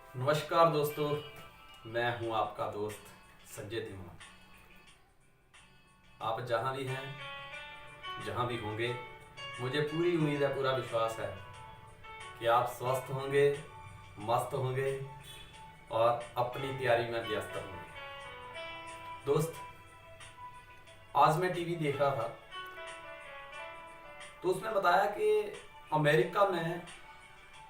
नमस्कार दोस्तों, मैं हूं आपका दोस्त संजय धीमा। आप जहां भी हैं, जहां भी होंगे, मुझे पूरी उम्मीद है, पूरा विश्वास है कि आप स्वस्थ होंगे, मस्त होंगे और अपनी तैयारी में व्यस्त होंगे। दोस्त, आज मैं टीवी देख रहा था तो उसमें बताया कि अमेरिका में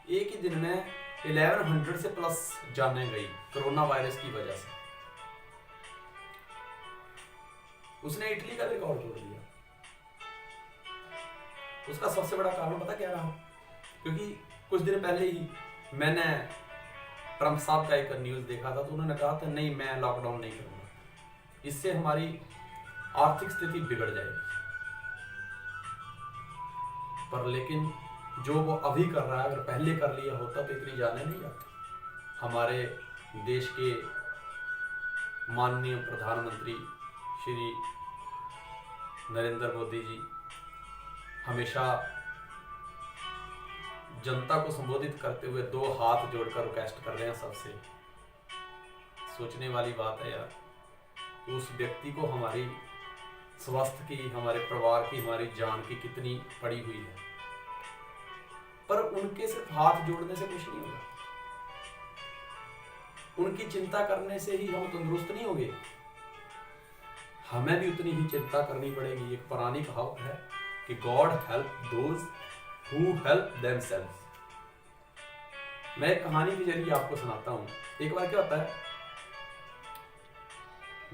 एक ही दिन में 1100 से प्लस जानें गई कोरोना वायरस की वजह से। उसने इटली का रिकॉर्ड तोड़ दिया। उसका सबसे बड़ा कारण पता क्या रहा? क्योंकि कुछ दिन पहले ही मैंने ट्रंप साहब का एक न्यूज़ देखा था, तो उन्होंने कहा था नहीं, मैं लॉकडाउन नहीं करूँगा, इससे हमारी आर्थिक स्थिति बिगड़ जाएगी। पर लेकिन जो वो अभी कर रहा है, अगर पहले कर लिया होता तो इतनी जाने नहीं जाती। हमारे देश के माननीय प्रधानमंत्री श्री नरेंद्र मोदी जी हमेशा जनता को संबोधित करते हुए दो हाथ जोड़कर रिक्वेस्ट कर रहे हैं सबसे। सोचने वाली बात है यार, उस व्यक्ति को हमारी स्वास्थ्य की, हमारे परिवार की, हमारी जान की कितनी पड़ी हुई है, पर उनके सिर्फ हाथ जोड़ने से कुछ नहीं होगा। उनकी चिंता करने से ही हम तंदुरुस्त नहीं होंगे, हमें भी उतनी ही चिंता करनी पड़ेगी। एक पुरानी कहावत है कि God help those who help themselves. मैं एक कहानी के जरिए आपको सुनाता हूं। एक बार क्या होता है,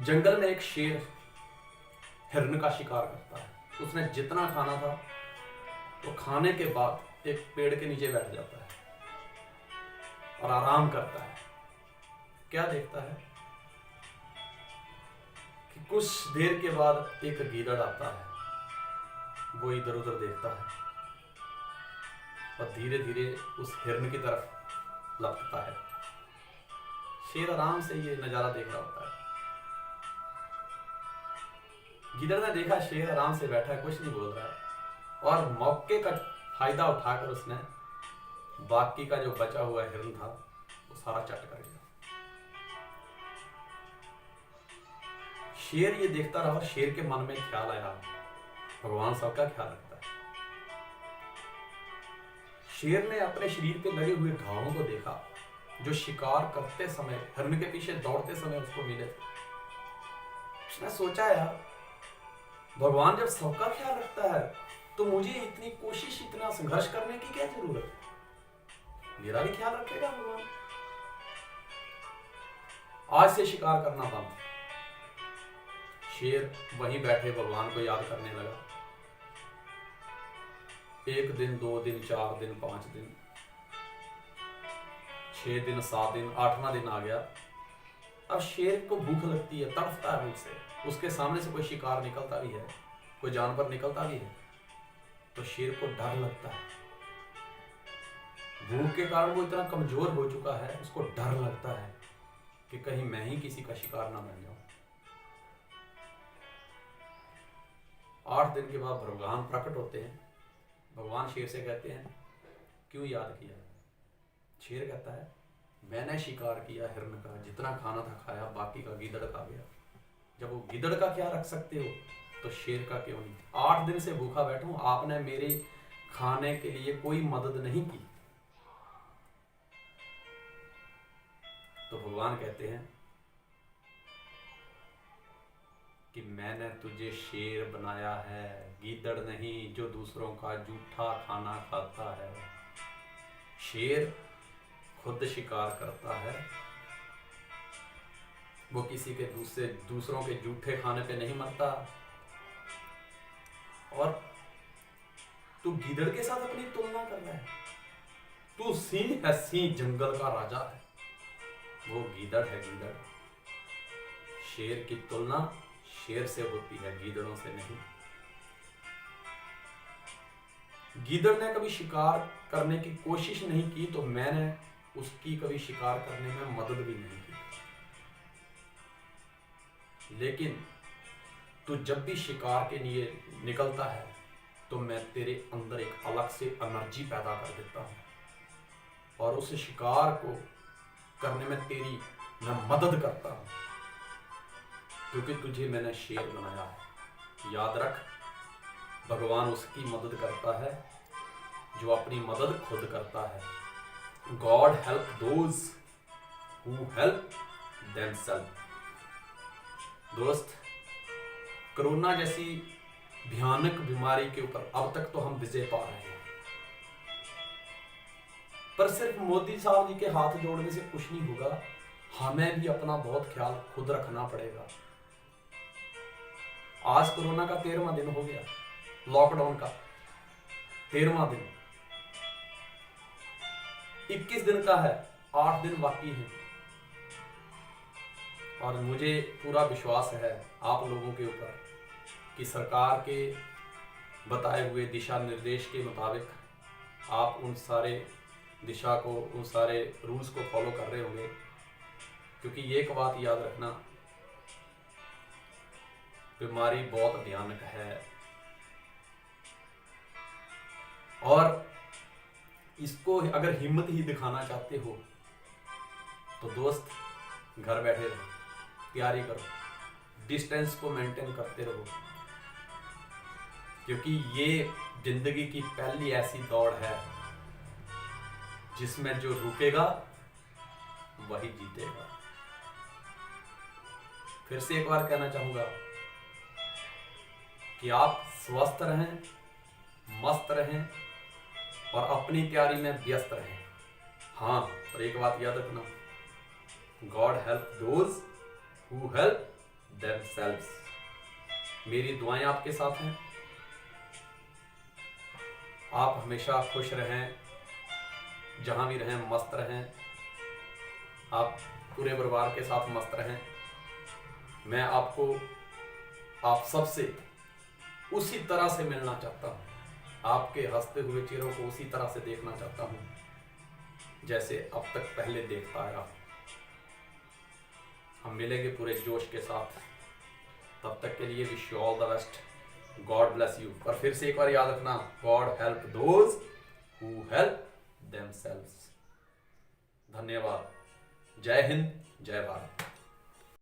जंगल में एक शेर हिरण का शिकार करता है। उसने जितना खाना था वो खाने के बाद एक पेड़ के नीचे बैठ जाता है और आराम करता है। क्या देखता है कि कुछ देर के बाद एक गीदड़ आता है। वो इधर उधर देखता है और धीरे धीरे उस हिरण की तरफ लपकता है। शेर आराम से ये नजारा देख रहा होता है। गिदड़ ने देखा शेर आराम से बैठा है, कुछ नहीं बोल रहा है, और मौके का फायदा उठाकर उसने बाकी का जो बचा हुआ हिरण था वो सारा चट कर दिया। शेर ये देखता रहा और शेर के मन में ख्याल आया, भगवान सबका ख्याल रखता है। शेर ने अपने शरीर पे लगे हुए घावों को देखा जो शिकार करते समय, हिरण के पीछे दौड़ते समय उसको मिले थे। उसने सोचा, यार भगवान जब सबका ख्याल रखता है तो मुझे इतनी कोशिश, इतना संघर्ष करने की क्या जरूरत है? मेरा भी ख्याल रखेगा भगवान। आज से शिकार करना बंद। शेर वहीं बैठे भगवान को याद करने लगा। 1 दिन, 2 दिन, 4 दिन, 5 दिन, 6 दिन, 7 दिन, 8वां दिन आ गया। अब शेर को भूख लगती है, तड़फता है भूख से। उसके सामने से कोई शिकार निकलता भी है, कोई जानवर निकलता भी है, तो शेर को डर लगता है। भूख के कारण वो इतना कमजोर हो चुका है, उसको डर लगता है कि कहीं मैं ही किसी का शिकार ना बन जाऊं। 8 दिन के बाद भगवान प्रकट होते हैं। भगवान शेर से कहते हैं, क्यों याद किया? शेर कहता है, मैंने शिकार किया हिरण का, जितना खाना था खाया, बाकी का गीदड़ खा गया। जब वो गीदड़ का क्या रख सकते हो तो शेर का क्यों नहीं? 8 दिन से भूखा बैठा हूं, आपने मेरे खाने के लिए कोई मदद नहीं की। तो भगवान कहते हैं कि मैंने तुझे शेर बनाया है, गीदड़ नहीं जो दूसरों का जूठा खाना खाता है। शेर खुद शिकार करता है, वो किसी के दूसरों के जूठे खाने पे नहीं मरता। और तू गीदड़ के साथ अपनी तुलना कर रहा है? तू सिंह है, सिंह जंगल का राजा है, वो गीदड़ है गीदड़। शेर की तुलना शेर से होती है, गीदड़ों से नहीं। गीदड़ ने कभी शिकार करने की कोशिश नहीं की तो मैंने उसकी कभी शिकार करने में मदद भी नहीं की। लेकिन तू जब भी शिकार के लिए निकलता है तो मैं तेरे अंदर एक अलग से एनर्जी पैदा कर देता हूँ और उस शिकार को करने में तेरी मैं मदद करता हूं, क्योंकि तुझे मैंने शेर बनाया है। याद रख, भगवान उसकी मदद करता है जो अपनी मदद खुद करता है। God help those who help themselves. दोस्त, कोरोना जैसी भयानक बीमारी के ऊपर अब तक तो हम विजय पा रहे हैं, पर सिर्फ मोदी साहब जी के हाथ जोड़ने से कुछ नहीं होगा। हमें भी अपना बहुत ख्याल खुद रखना पड़ेगा। आज कोरोना का 13वां दिन हो गया, लॉकडाउन का 13वां दिन, 21 दिन का है, 8 दिन बाकी है। और मुझे पूरा विश्वास है आप लोगों के ऊपर कि सरकार के बताए हुए दिशा निर्देश के मुताबिक आप उन सारे दिशा को, उन सारे रूल्स को फॉलो कर रहे होंगे। क्योंकि एक बात याद रखना, बीमारी बहुत भयानक है और इसको अगर हिम्मत ही दिखाना चाहते हो तो दोस्त घर बैठे रहो, तैयारी करो, डिस्टेंस को मेंटेन करते रहो, क्योंकि ये जिंदगी की पहली ऐसी दौड़ है जिसमें जो रुकेगा वही जीतेगा। फिर से एक बार कहना चाहूंगा कि आप स्वस्थ रहें, मस्त रहें और अपनी तैयारी में व्यस्त रहें। हाँ, और एक बात याद रखना, God help those who help themselves. मेरी दुआएं आपके साथ हैं। आप हमेशा खुश रहें, जहां भी रहें मस्त रहें, आप पूरे परिवार के साथ मस्त रहें। मैं आपको, आप सबसे उसी तरह से मिलना चाहता हूँ, आपके हंसते हुए चेहरों को उसी तरह से देखना चाहता हूँ जैसे अब तक पहले देखता आया। हम मिलेंगे पूरे जोश के साथ, तब तक के लिए wish you all the best. God bless you. और फिर से एक बार याद रखना, God help those who help themselves. धन्यवाद। जय हिंद, जय भारत।